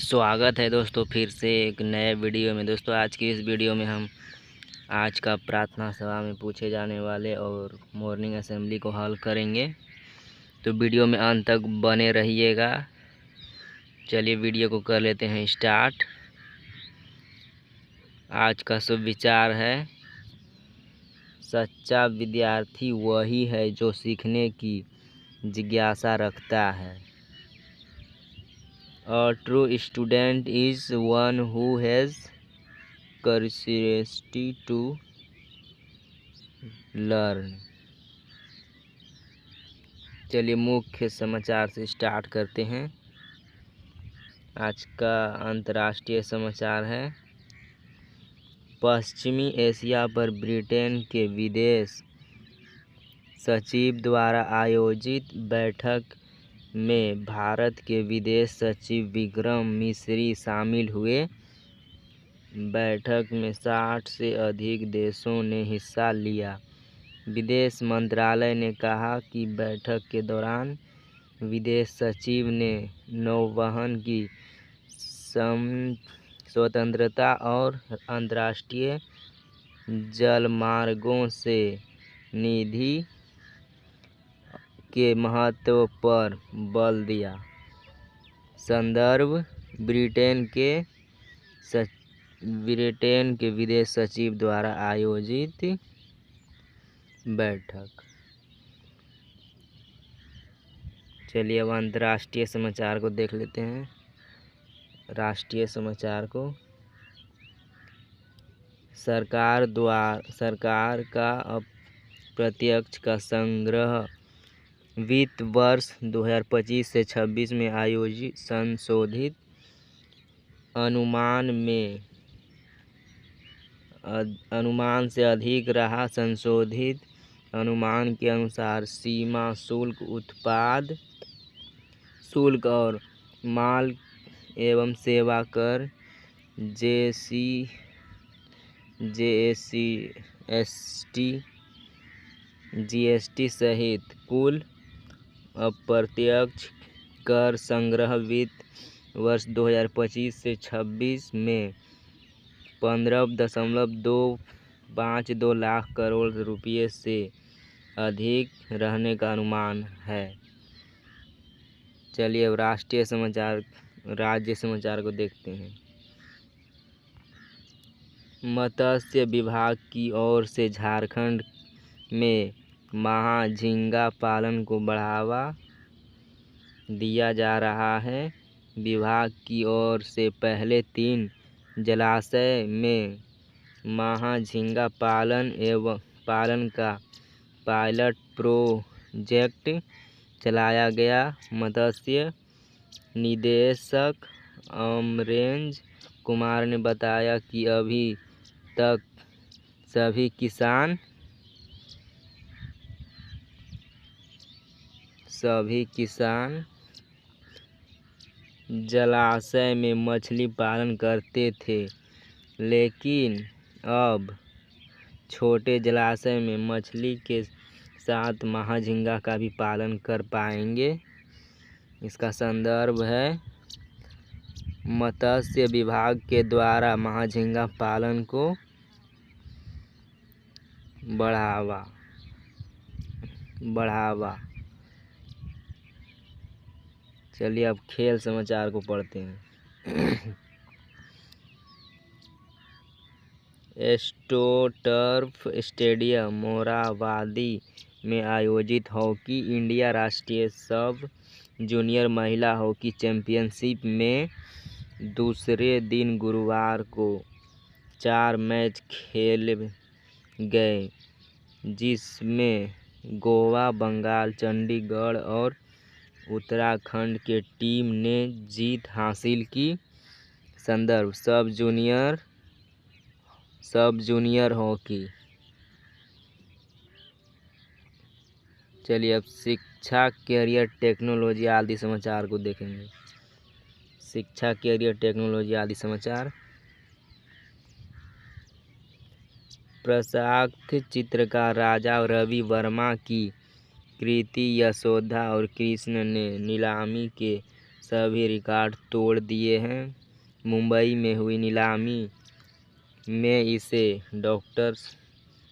स्वागत है दोस्तों फिर से एक नए वीडियो में। दोस्तों आज की इस वीडियो में हम आज का प्रार्थना सभा में पूछे जाने वाले और मॉर्निंग असेंबली को हल करेंगे। तो वीडियो में अंत तक बने रहिएगा। चलिए वीडियो को कर लेते हैं स्टार्ट। आज का शुभ विचार है, सच्चा विद्यार्थी वही है जो सीखने की जिज्ञासा रखता है। A true student is one who has curiosity to learn। चलिए मुख्य समाचार से स्टार्ट करते हैं। आज का अंतर्राष्ट्रीय समाचार है, पश्चिमी एशिया पर ब्रिटेन के विदेश सचिव द्वारा आयोजित बैठक में भारत के विदेश सचिव विक्रम मिस्री शामिल हुए। बैठक में 60 से अधिक देशों ने हिस्सा लिया। विदेश मंत्रालय ने कहा कि बैठक के दौरान विदेश सचिव ने नौवहन की स्वतंत्रता और अंतर्राष्ट्रीय जलमार्गों से निधि के महत्व पर बल दिया। संदर्भ, ब्रिटेन के विदेश सचिव द्वारा आयोजित बैठक। चलिए अब अंतर्राष्ट्रीय समाचार को देख लेते हैं। राष्ट्रीय समाचार को, सरकार का अप्रत्यक्ष का संग्रह वित्त वर्ष 2025 से 26 में आयोजित संशोधित अनुमान से अधिक रहा। संशोधित अनुमान के अनुसार सीमा शुल्क, उत्पाद शुल्क और माल एवं सेवा कर जीएसटी सहित कुल अप्रत्यक्ष कर संग्रह वित्त वर्ष 2025 से 26 में 15.252 लाख करोड़ रुपये से अधिक रहने का अनुमान है। चलिए अब राज्य समाचार को देखते हैं। मत्स्य विभाग की ओर से झारखंड में महाझींगा पालन को बढ़ावा दिया जा रहा है। विभाग की ओर से पहले 3 जलाशय में महाझींगा पालन का पायलट प्रोजेक्ट चलाया गया। मत्स्य निदेशक अमरेंद्र कुमार ने बताया कि अभी तक सभी किसान जलाशय में मछली पालन करते थे, लेकिन अब छोटे जलाशय में मछली के साथ महाझींगा का भी पालन कर पाएंगे। इसका संदर्भ है, मत्स्य विभाग के द्वारा महाझींगा पालन को बढ़ावा। चलिए अब खेल समाचार को पढ़ते हैं। एस्ट्रोटर्फ स्टेडियम मोरहाबादी में आयोजित हॉकी इंडिया राष्ट्रीय सब जूनियर महिला हॉकी चैंपियनशिप में दूसरे दिन गुरुवार को 4 मैच खेले गए, जिसमें गोवा, बंगाल, चंडीगढ़ और उत्तराखंड के टीम ने जीत हासिल की। संदर्भ, सब जूनियर हॉकी। चलिए अब शिक्षा, कैरियर, टेक्नोलॉजी आदि समाचार को देखेंगे। शिक्षा, कैरियर, टेक्नोलॉजी आदि समाचार। प्रख्यात चित्रकार राजा रवि वर्मा की कृति यशोदा और कृष्ण ने नीलामी के सभी रिकॉर्ड तोड़ दिए हैं। मुंबई में हुई नीलामी में इसे डॉक्टर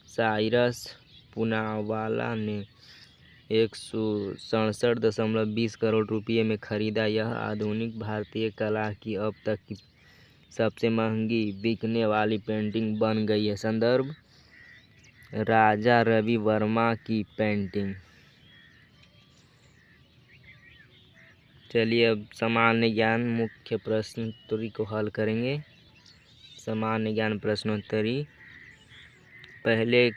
साइरस पूनावाला ने 167.20 करोड़ रुपये में खरीदा। यह आधुनिक भारतीय कला की अब तक की सबसे महंगी बिकने वाली पेंटिंग बन गई है। संदर्भ राजा रवि वर्मा की पेंटिंग। चलिए अब सामान्य ज्ञान मुख्य प्रश्नोत्तरी को हल करेंगे। सामान्य ज्ञान प्रश्नोत्तरी पहले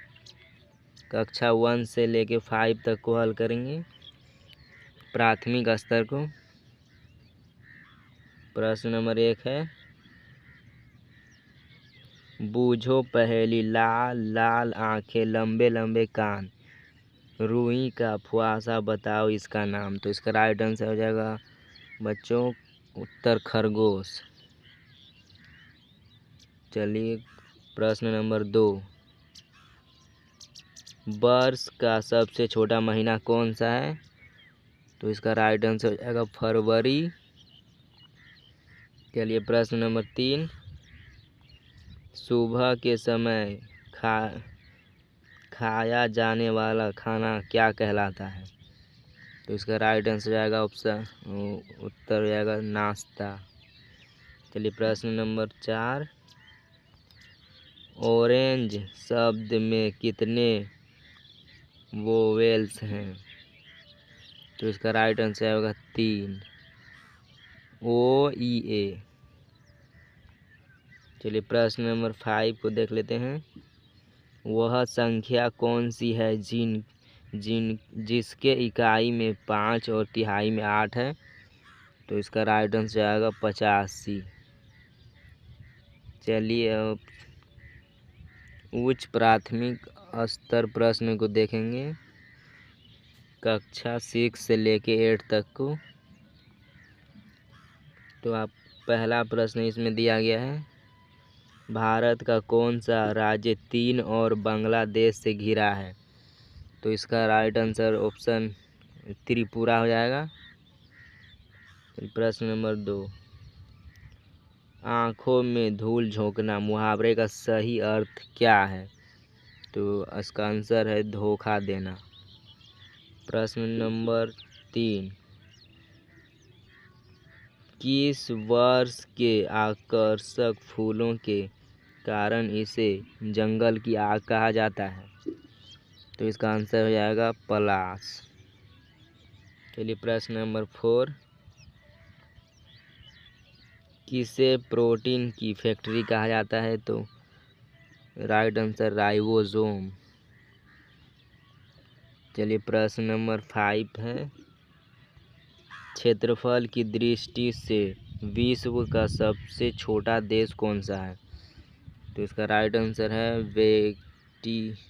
कक्षा 1 से लेके 5 तक को हल करेंगे, प्राथमिक स्तर को। प्रश्न नंबर 1 है, बूझो पहेली। लाल लाल आंखें, लंबे लंबे कान, रूई का फुहासा, बताओ इसका नाम। तो इसका राइट आंसर हो जाएगा बच्चों उत्तर खरगोश। चलिए प्रश्न नंबर 2, वर्ष का सबसे छोटा महीना कौन सा है। तो इसका राइट आंसर हो जाएगा फरवरी। चलिए प्रश्न नंबर 3, सुबह के समय खाया जाने वाला खाना क्या कहलाता है। तो इसका राइट आंसर हो जाएगा ऑप्शन उत्तर हो जाएगा नाश्ता। चलिए प्रश्न नंबर 4, ऑरेंज शब्द में कितने वोवेल्स हैं। तो इसका राइट आंसर होगा 3, OEA। चलिए प्रश्न नंबर 5 को देख लेते हैं। वह संख्या कौन सी है जिसके इकाई में 5 और तिहाई में 8 है। तो इसका राइट आंसर आएगा 85। चलिए अब उच्च प्राथमिक स्तर प्रश्न को देखेंगे, कक्षा 6 से लेके 8 तक को। तो आप पहला प्रश्न इसमें दिया गया है, भारत का कौन सा राज्य 3 और बांग्लादेश से घिरा है। तो इसका राइट आंसर ऑप्शन त्रिपुरा हो जाएगा। प्रश्न नंबर 2, आँखों में धूल झोंकना मुहावरे का सही अर्थ क्या है। तो इसका आंसर है धोखा देना। प्रश्न नंबर 3, किस वर्ष के आकर्षक फूलों के कारण इसे जंगल की आग कहा जाता है। तो इसका आंसर हो जाएगा पलाश। चलिए प्रश्न नंबर 4, किसे प्रोटीन की फैक्ट्री कहा जाता है। तो राइट आंसर राइबोसोम। चलिए प्रश्न नंबर 5 है, क्षेत्रफल की दृष्टि से विश्व का सबसे छोटा देश कौन सा है। तो इसका राइट आंसर है वेटिकन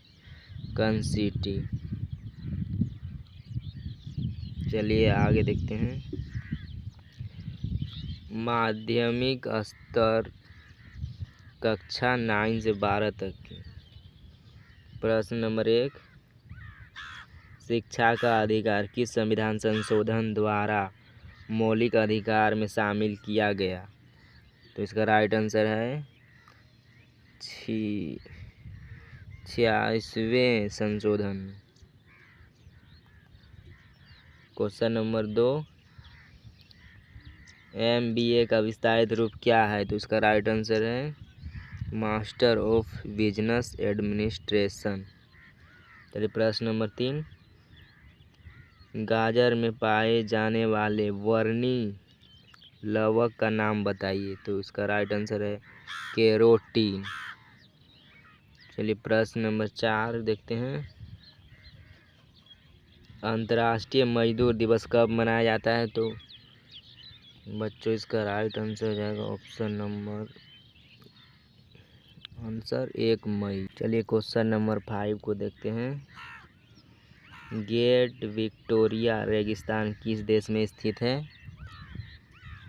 सिटी। चलिए आगे देखते हैं, माध्यमिक स्तर कक्षा 9 से 12 तक की। प्रश्न नंबर 1, शिक्षा का अधिकार किस संविधान संशोधन द्वारा मौलिक अधिकार में शामिल किया गया। तो इसका राइट आंसर है 86वें संशोधन। क्वेश्चन नंबर 2, MBA का विस्तारित रूप क्या है। तो इसका राइट आंसर है मास्टर ऑफ बिजनेस एडमिनिस्ट्रेशन। चलिए प्रश्न नंबर 3, गाजर में पाए जाने वाले वर्णी लवक का नाम बताइए। तो इसका राइट आंसर है कैरोटीन। चलिए प्रश्न नंबर 4 देखते हैं, अंतर्राष्ट्रीय मजदूर दिवस कब मनाया जाता है। तो बच्चों इसका राइट आंसर हो जाएगा ऑप्शन नंबर 1 मई। चलिए क्वेश्चन नंबर 5 को देखते हैं, ग्रेट विक्टोरिया रेगिस्तान किस देश में स्थित है।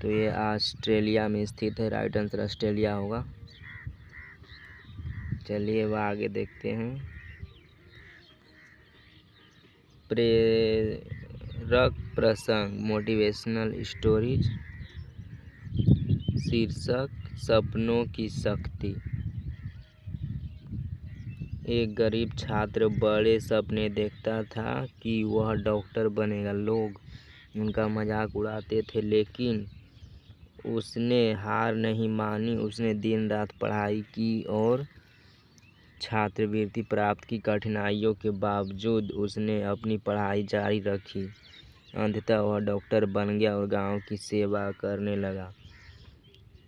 तो ये ऑस्ट्रेलिया में स्थित है। राइट आंसर ऑस्ट्रेलिया होगा। चलिए अब आगे देखते हैं, रक प्रसंग मोटिवेशनल स्टोरीज। शीर्षक सपनों की शक्ति। एक गरीब छात्र बड़े सपने देखता था कि वह डॉक्टर बनेगा। लोग उनका मजाक उड़ाते थे, लेकिन उसने हार नहीं मानी। उसने दिन रात पढ़ाई की और छात्रवृत्ति प्राप्त की। कठिनाइयों के बावजूद उसने अपनी पढ़ाई जारी रखी। अंततः वह डॉक्टर बन गया और गांव की सेवा करने लगा।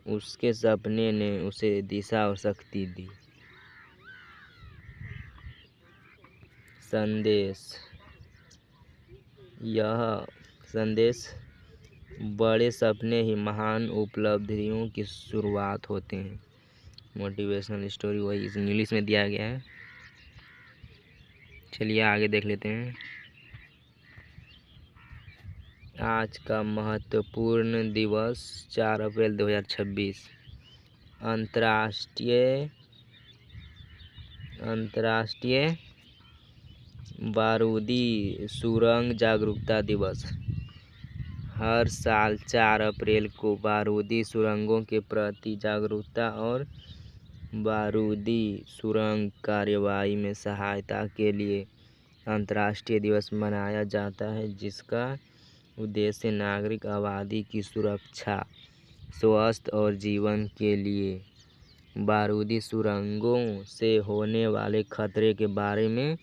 उसके सपने ने उसे दिशा और शक्ति दी। संदेश। यह संदेश, बड़े सपने ही महान उपलब्धियों की शुरुआत होते हैं। मोटिवेशनल स्टोरी वही इंग्लिश में दिया गया है। चलिए आगे देख लेते हैं। आज का महत्वपूर्ण दिवस 4 अप्रैल 2026 अंतर्राष्ट्रीय बारूदी सुरंग जागरूकता दिवस। हर साल 4 अप्रैल को बारूदी सुरंगों के प्रति जागरूकता और बारूदी सुरंग कार्रवाई में सहायता के लिए अंतर्राष्ट्रीय दिवस मनाया जाता है, जिसका उद्देश्य नागरिक आबादी की सुरक्षा, स्वास्थ्य और जीवन के लिए बारूदी सुरंगों से होने वाले खतरे के बारे में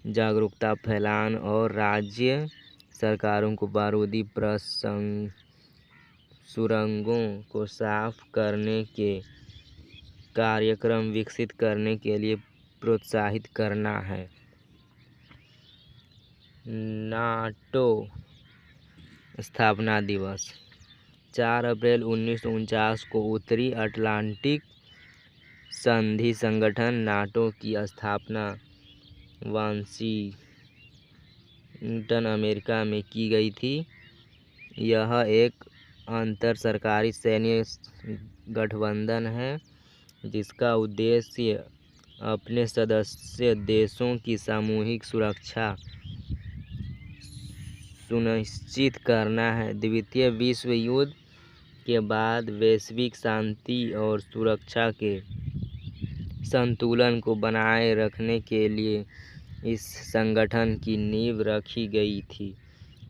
जागरूकता फैलाना और राज्य सरकारों को बारूदी सुरंगों को साफ करने के कार्यक्रम विकसित करने के लिए प्रोत्साहित करना है। नाटो स्थापना दिवस। 4 अप्रैल 1949 को उत्तरी अटलांटिक संधि संगठन नाटो की स्थापना वाशिंगटन, अमेरिका में की गई थी। यह एक अंतर सरकारी सैन्य गठबंधन है जिसका उद्देश्य अपने सदस्य देशों की सामूहिक सुरक्षा सुनिश्चित करना है। द्वितीय विश्व युद्ध के बाद वैश्विक शांति और सुरक्षा के संतुलन को बनाए रखने के लिए इस संगठन की नींव रखी गई थी।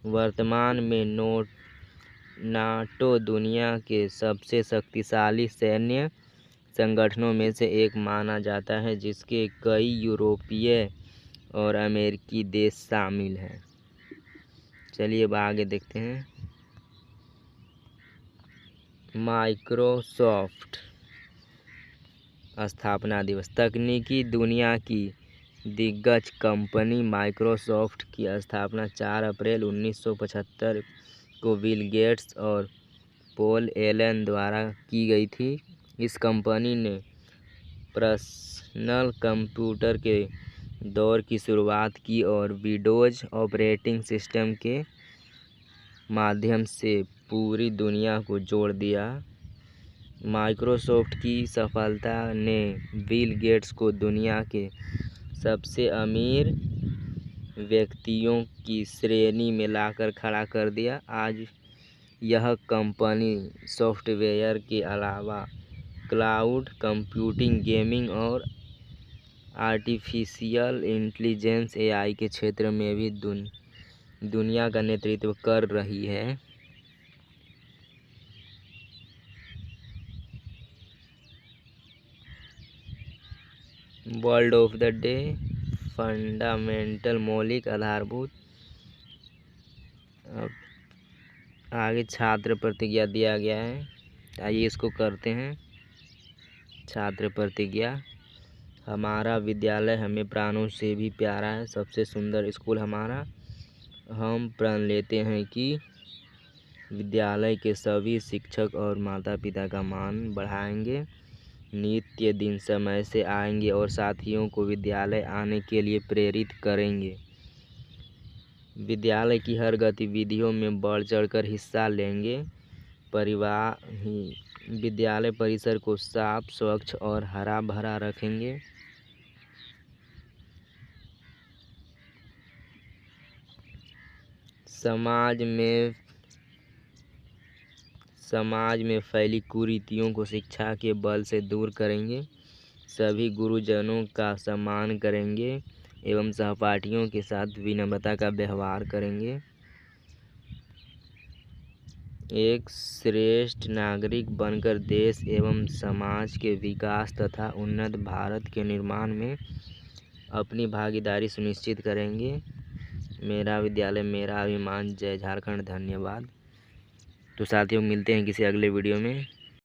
वर्तमान में नाटो दुनिया के सबसे शक्तिशाली सैन्य संगठनों में से एक माना जाता है, जिसके कई यूरोपीय और अमेरिकी देश शामिल हैं। चलिए अब आगे देखते हैं। माइक्रोसॉफ्ट स्थापना दिवस। तकनीकी दुनिया की दिग्गज कंपनी माइक्रोसॉफ्ट की स्थापना 4 अप्रैल 1975 को बिल गेट्स और पॉल एलन द्वारा की गई थी। इस कंपनी ने पर्सनल कंप्यूटर के दौर की शुरुआत की और विंडोज ऑपरेटिंग सिस्टम के माध्यम से पूरी दुनिया को जोड़ दिया। माइक्रोसॉफ्ट की सफलता ने बिल गेट्स को दुनिया के सबसे अमीर व्यक्तियों की श्रेणी में लाकर खड़ा कर दिया। आज यह कंपनी सॉफ्टवेयर के अलावा क्लाउड कंप्यूटिंग, गेमिंग और आर्टिफिशियल इंटेलिजेंस (AI) के क्षेत्र में भी दुनिया का नेतृत्व कर रही है। Word of the day, fundamental, मौलिक, आधारभूत। अब आगे छात्र प्रतिज्ञा दिया गया है, आइए इसको करते हैं। छात्र प्रतिज्ञा। हमारा विद्यालय हमें प्राणों से भी प्यारा है, सबसे सुंदर स्कूल हमारा। हम प्रण लेते हैं कि विद्यालय के सभी शिक्षक और माता पिता का मान बढ़ाएंगे, नित्य दिन समय से आएंगे और साथियों को विद्यालय आने के लिए प्रेरित करेंगे। विद्यालय की हर गतिविधियों में बढ़ चढ़कर हिस्सा लेंगे। विद्यालय परिसर को साफ, स्वच्छ और हरा भरा रखेंगे। समाज में फैली कुरीतियों को शिक्षा के बल से दूर करेंगे। सभी गुरुजनों का सम्मान करेंगे एवं सहपाठियों के साथ विनम्रता का व्यवहार करेंगे। एक श्रेष्ठ नागरिक बनकर देश एवं समाज के विकास तथा उन्नत भारत के निर्माण में अपनी भागीदारी सुनिश्चित करेंगे। मेरा विद्यालय मेरा अभिमान। जय झारखंड। धन्यवाद। तो साथियों, मिलते हैं किसी अगले वीडियो में।